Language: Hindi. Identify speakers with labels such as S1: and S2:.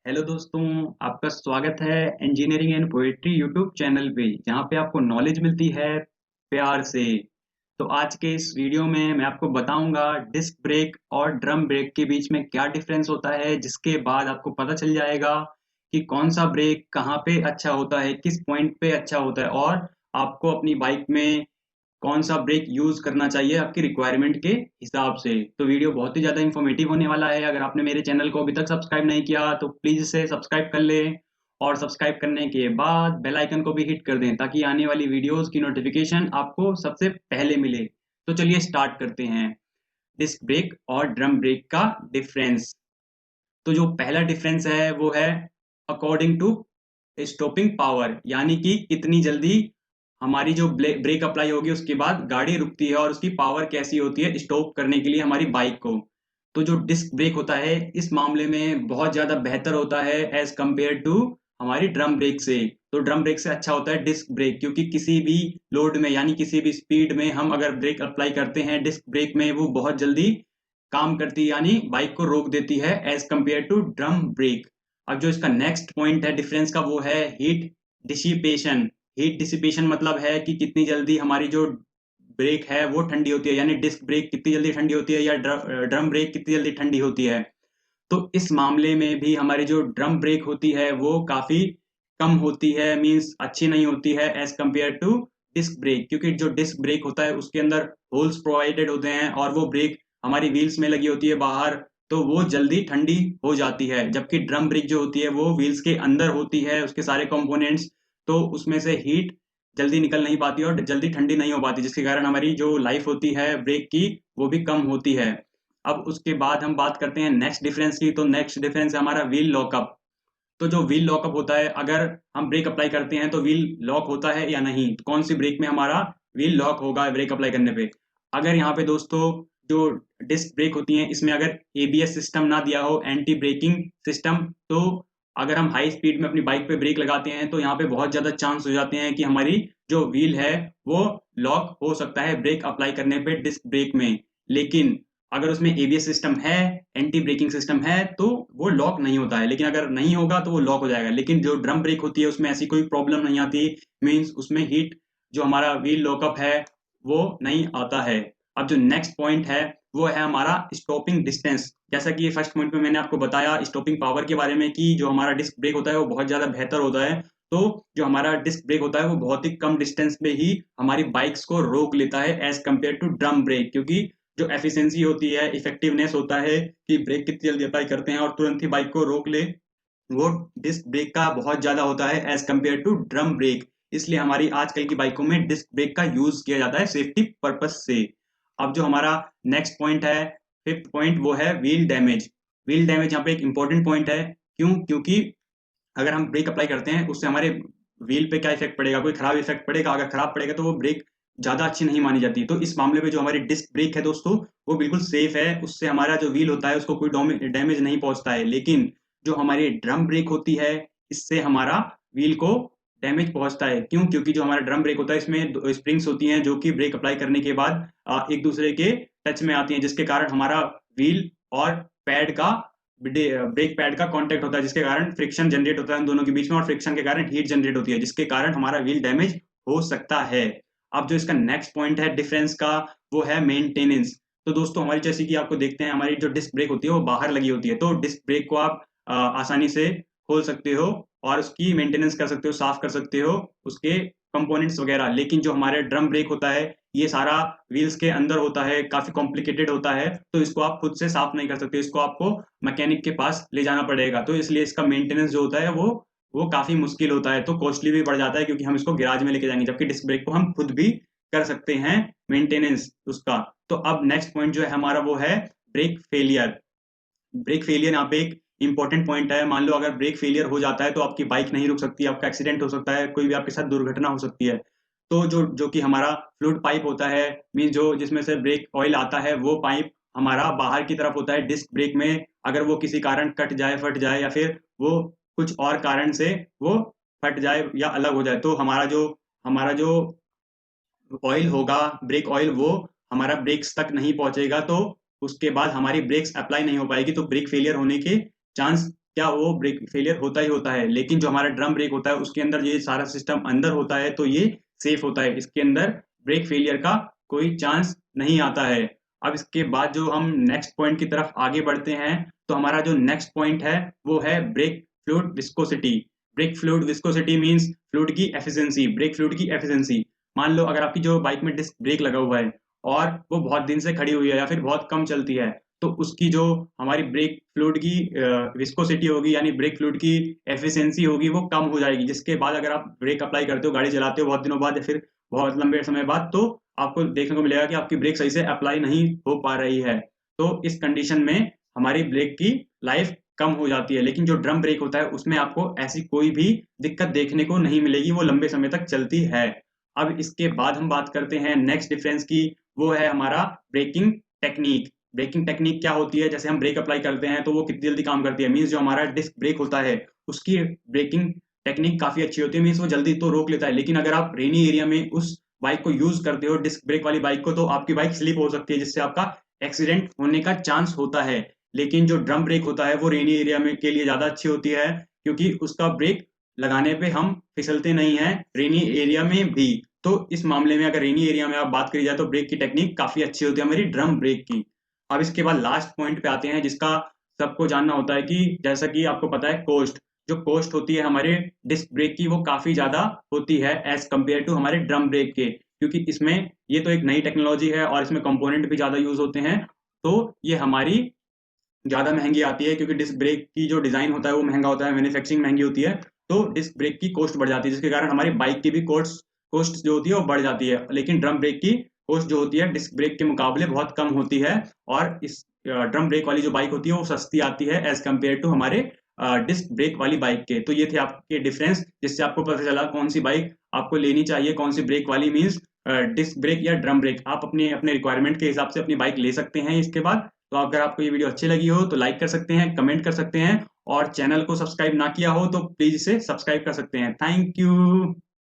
S1: हेलो दोस्तों। आपका स्वागत है engineering and poetry YouTube channel पे, जहाँ पे आपको नॉलेज मिलती है प्यार से। तो आज के इस वीडियो में मैं आपको बताऊंगा डिस्क ब्रेक और ड्रम ब्रेक के बीच में क्या डिफरेंस होता है, जिसके बाद आपको पता चल जाएगा कि कौन सा ब्रेक कहाँ पे अच्छा होता है, किस पॉइंट पे अच्छा होता है, और आपको अपनी बाइक में कौन सा ब्रेक यूज करना चाहिए आपकी रिक्वायरमेंट के हिसाब से। तो वीडियो बहुत ही ज्यादा इंफॉर्मेटिव होने वाला है। अगर आपने मेरे चैनल को अभी तक सब्सक्राइब नहीं किया तो प्लीज इसे सब्सक्राइब कर लें, और सब्सक्राइब करने के बाद बेल आइकन को भी हिट कर दें ताकि आने वाली वीडियोस की नोटिफिकेशन आपको सबसे पहले मिले। तो चलिए स्टार्ट करते हैं डिस्क ब्रेक और ड्रम ब्रेक का डिफरेंस। तो जो पहला डिफरेंस है वो है अकॉर्डिंग टू स्टॉपिंग पावर, यानी कि कितनी जल्दी हमारी जो ब्रेक अप्लाई होगी उसके बाद गाड़ी रुकती है, और उसकी पावर कैसी होती है स्टॉप करने के लिए हमारी बाइक को। तो जो डिस्क ब्रेक होता है इस मामले में बहुत ज्यादा बेहतर होता है एज कंपेयर टू हमारी ड्रम ब्रेक से। तो ड्रम ब्रेक से अच्छा होता है डिस्क ब्रेक, क्योंकि किसी भी लोड में यानी किसी भी स्पीड में हम अगर ब्रेक अप्लाई करते हैं डिस्क ब्रेक में, वो बहुत जल्दी काम करती है, यानी बाइक को रोक देती है as compare to drum brake. अब जो इसका नेक्स्ट पॉइंट है डिफरेंस का वो है हीट डिसिपेशन। हीट डिसिपेशन मतलब है कि कितनी जल्दी हमारी जो ब्रेक है वो ठंडी होती है, यानी डिस्क ब्रेक कितनी जल्दी ठंडी होती है या ड्रम ब्रेक कितनी जल्दी ठंडी होती है। तो इस मामले में भी हमारी जो ड्रम ब्रेक होती है वो काफी कम होती है, मींस अच्छी नहीं होती है as compare to disc brake, क्योंकि जो डिस्क ब्रेक होता है उसके अंदर होल्स प्रोवाइडेड होते हैं और वो ब्रेक हमारी व्हील्स में लगी होती है बाहर, तो वो जल्दी ठंडी हो जाती है। जबकि ड्रम ब्रेक जो होती है वो व्हील्स के अंदर होती है, उसके सारे कंपोनेंट्स, तो उसमें से हीट जल्दी निकल नहीं पाती और जल्दी ठंडी नहीं हो पाती, जिसके कारण हमारी जो लाइफ होती है ब्रेक की वो भी कम होती है। अब उसके बाद हम बात करते हैं नेक्स्ट डिफरेंस की। तो नेक्स्ट डिफरेंस है हमारा व्हील लॉकअप। तो जो व्हील लॉकअप होता है, अगर हम ब्रेक अप्लाई करते हैं तो व्हील लॉक होता है या नहीं, तो कौन सी ब्रेक में हमारा व्हील लॉक होगा ब्रेक अप्लाई करने पे। अगर यहाँ पे दोस्तों जो डिस्क ब्रेक होती हैं इसमें अगर एबीएस सिस्टम ना दिया हो, एंटी ब्रेकिंग सिस्टम, तो अगर हम हाई स्पीड में अपनी बाइक पे ब्रेक लगाते हैं तो यहाँ पे बहुत ज्यादा चांस हो जाते हैं कि हमारी जो व्हील है वो लॉक हो सकता है ब्रेक अप्लाई करने पे डिस्क ब्रेक में। लेकिन अगर उसमें एबीएस सिस्टम है, एंटी ब्रेकिंग सिस्टम है, तो वो लॉक नहीं होता है। लेकिन अगर नहीं होगा तो वो लॉक हो जाएगा। लेकिन जो ड्रम ब्रेक होती है उसमें ऐसी कोई प्रॉब्लम नहीं आती, मींस उसमें हीट जो हमारा व्हील लॉकअप है वो नहीं आता है। अब जो नेक्स्ट पॉइंट है वो है हमारा स्टॉपिंग डिस्टेंस। जैसा कि फर्स्ट पॉइंट में मैंने आपको बताया स्टॉपिंग पावर के बारे में कि जो हमारा डिस्क ब्रेक होता है वो बहुत ज्यादा बेहतर होता है। तो जो हमारा डिस्क ब्रेक होता है वो बहुत ही कम डिस्टेंस में ही हमारी बाइक्स को रोक लेता है as compare to drum brake, क्योंकि जो एफिशिएंसी होती है, इफेक्टिवनेस होता है कि ब्रेक कितनी जल्दी अप्लाई करते हैं और तुरंत ही बाइक को रोक ले, वो डिस्क ब्रेक का बहुत ज्यादा होता है as compare to drum brake. इसलिए हमारी आजकल की बाइकों में डिस्क ब्रेक का यूज किया जाता है सेफ्टी पर्पज से। अब जो हमारा नेक्स्ट पॉइंट है, फिफ्थ पॉइंट, वो है व्हील डैमेज। व्हील डैमेज यहाँ पे एक इंपॉर्टेंट पॉइंट है। क्यों? क्योंकि अगर हम ब्रेक अप्लाई करते हैं उससे हमारे व्हील पे क्या इफेक्ट पड़ेगा, कोई खराब इफेक्ट पड़ेगा। अगर खराब पड़ेगा तो वो ब्रेक ज्यादा अच्छी नहीं मानी जाती। तो इस मामले में जो हमारी डिस्क ब्रेक है दोस्तों वो बिल्कुल सेफ है, उससे हमारा जो व्हील होता है उसको कोई डैमेज नहीं पहुंचता है। लेकिन जो हमारी ड्रम ब्रेक होती है इससे हमारा व्हील को डैमेज पहुंचता है। क्यों? क्योंकि जो हमारा ड्रम ब्रेक होता है इसमें स्प्रिंग्स होती हैं जो कि ब्रेक अप्लाई करने के बाद एक दूसरे के टच में आती हैं, जिसके कारण हमारा व्हील और पैड का ब्रेक पैड का कांटेक्ट होता है, जिसके कारण फ्रिक्शन जनरेट होता है उन दोनों के बीच में, और फ्रिक्शन के कारण हीट जनरेट होती है, जिसके कारण हमारा व्हील डैमेज हो सकता है। अब जो इसका नेक्स्ट पॉइंट है डिफरेंस का वो है मेंटेनेंस। तो दोस्तों हमारी जैसे कि आपको देखते हैं हमारी जो डिस्क ब्रेक होती है वो बाहर लगी होती है, तो डिस्क ब्रेक को आप आसानी से खोल सकते हो और उसकी मेंटेनेंस कर सकते हो, साफ कर सकते हो उसके कंपोनेंट्स वगैरह। लेकिन जो हमारे ड्रम ब्रेक होता है ये सारा व्हील्स के अंदर होता है, काफी कॉम्प्लिकेटेड होता है, तो इसको आप खुद से साफ नहीं कर सकते, इसको आपको मैकेनिक के पास ले जाना पड़ेगा। तो इसलिए इसका मेंटेनेंस जो होता है वो काफी मुश्किल होता है, तो कॉस्टली भी बढ़ जाता है, क्योंकि हम इसको गैराज में लेके जाएंगे, जबकि डिस्क ब्रेक को हम खुद भी कर सकते हैं मेंटेनेंस उसका। तो अब नेक्स्ट पॉइंट जो है हमारा वो है ब्रेक फेलियर। ब्रेक फेलियर यहाँ पे एक इंपॉर्टेंट पॉइंट है। मान लो अगर ब्रेक फेलियर हो जाता है तो आपकी बाइक नहीं रुक सकती, आपका एक्सीडेंट हो सकता है, कोई भी आपके साथ दुर्घटना हो सकती है। तो जो जो कि हमारा फ्लूइड पाइप होता है, मीन जो जिसमें से ब्रेक ऑयल आता है, वो पाइप हमारा बाहर की तरफ होता है डिस्क ब्रेक में। अगर वो किसी कारण कट जाए, फट जाए, या फिर वो कुछ और कारण से वो फट जाए या अलग हो जाए, तो हमारा जो ऑयल होगा, ब्रेक ऑयल, वो हमारा ब्रेक्स तक नहीं पहुंचेगा, तो उसके बाद हमारी ब्रेक्स अप्लाई नहीं हो पाएगी, तो ब्रेक फेलियर होने के चांस क्या वो ब्रेक फेलियर होता ही होता है। लेकिन जो हमारा ड्रम ब्रेक होता है उसके अंदर ये सारा सिस्टम अंदर होता है, तो ये सेफ होता है, इसके अंदर ब्रेक फेलियर का कोई चांस नहीं आता है। अब इसके बाद जो हम नेक्स्ट पॉइंट की तरफ आगे बढ़ते हैं, तो हमारा जो नेक्स्ट पॉइंट है वो है brake fluid viscosity. Brake fluid viscosity means fluid की एफिशिएंसी, ब्रेक फ्लूइड की एफिशिएंसी। मान लो अगर आपकी जो बाइक में डिस्क ब्रेक लगा हुआ है और वो बहुत दिन से खड़ी हुई है या फिर बहुत कम चलती है, तो उसकी जो हमारी ब्रेक फ्लूइड की विस्कोसिटी होगी, यानी ब्रेक फ्लूइड की एफिशिएंसी होगी, वो कम हो जाएगी। जिसके बाद अगर आप ब्रेक अप्लाई करते हो, गाड़ी चलाते हो बहुत दिनों बाद या फिर बहुत लंबे समय बाद, तो आपको देखने को मिलेगा कि आपकी ब्रेक सही से अप्लाई नहीं हो पा रही है। तो इस कंडीशन में हमारी ब्रेक की लाइफ कम हो जाती है। लेकिन जो ड्रम ब्रेक होता है उसमें आपको ऐसी कोई भी दिक्कत देखने को नहीं मिलेगी, वो लंबे समय तक चलती है। अब इसके बाद हम बात करते हैं नेक्स्ट डिफरेंस की, वो है हमारा ब्रेकिंग टेक्निक। ब्रेकिंग टेक्निक क्या होती है? जैसे हम ब्रेक अप्लाई करते हैं तो वो कितनी जल्दी काम करती है, मीन्स जो हमारा डिस्क ब्रेक होता है उसकी ब्रेकिंग टेक्निक काफी अच्छी होती है, मीन्स वो जल्दी तो रोक लेता है। लेकिन अगर आप रेनी एरिया में उस बाइक को यूज करते हो, डिस्क ब्रेक वाली बाइक को, तो आपकी बाइक स्लिप हो सकती है, जिससे आपका एक्सीडेंट होने का चांस होता है। लेकिन जो ड्रम ब्रेक होता है वो रेनी एरिया में के लिए ज्यादा अच्छी होती है, क्योंकि उसका ब्रेक लगाने पे हम फिसलते नहीं हैं रेनी एरिया में भी। तो इस मामले में अगर रेनी एरिया में आप बात करी जाए तो ब्रेक की टेक्निक काफी अच्छी होती है हमारी ड्रम ब्रेक की। अब इसके बाद लास्ट पॉइंट पे आते हैं जिसका सबको जानना होता है, कि जैसा कि आपको पता है कॉस्ट, जो कॉस्ट होती है हमारे डिस्क ब्रेक की वो काफी ज्यादा होती है एज कम्पेयर टू हमारे ड्रम ब्रेक के, क्योंकि इसमें ये तो एक नई टेक्नोलॉजी है और इसमें कंपोनेंट भी ज्यादा यूज होते हैं, तो ये हमारी ज्यादा महंगी आती है, क्योंकि डिस्क ब्रेक की जो डिजाइन होता है वो महंगा होता है, मैन्युफैक्चरिंग महंगी होती है, तो डिस्क ब्रेक की कॉस्ट बढ़ जाती है, जिसके कारण हमारी बाइक की भी कॉस्ट जो होती है वो बढ़ जाती है। लेकिन ड्रम ब्रेक की कॉस्ट जो होती है डिस्क ब्रेक के मुकाबले बहुत कम होती है, और इस ड्रम ब्रेक वाली जो बाइक होती है वो सस्ती आती है एज कम्पेयर टू हमारे डिस्क ब्रेक वाली बाइक के। तो ये थे आपके डिफरेंस, जिससे आपको पता चला कौन सी बाइक आपको लेनी चाहिए, कौन सी ब्रेक वाली, मीन्स डिस्क ब्रेक या ड्रम ब्रेक। आप अपने अपने रिक्वायरमेंट के हिसाब से अपनी बाइक ले सकते हैं इसके बाद। तो अगर आपको ये वीडियो अच्छी लगी हो तो लाइक कर सकते हैं, कमेंट कर सकते हैं, और चैनल को सब्सक्राइब ना किया हो तो प्लीज इसे सब्सक्राइब कर सकते हैं। Thank you.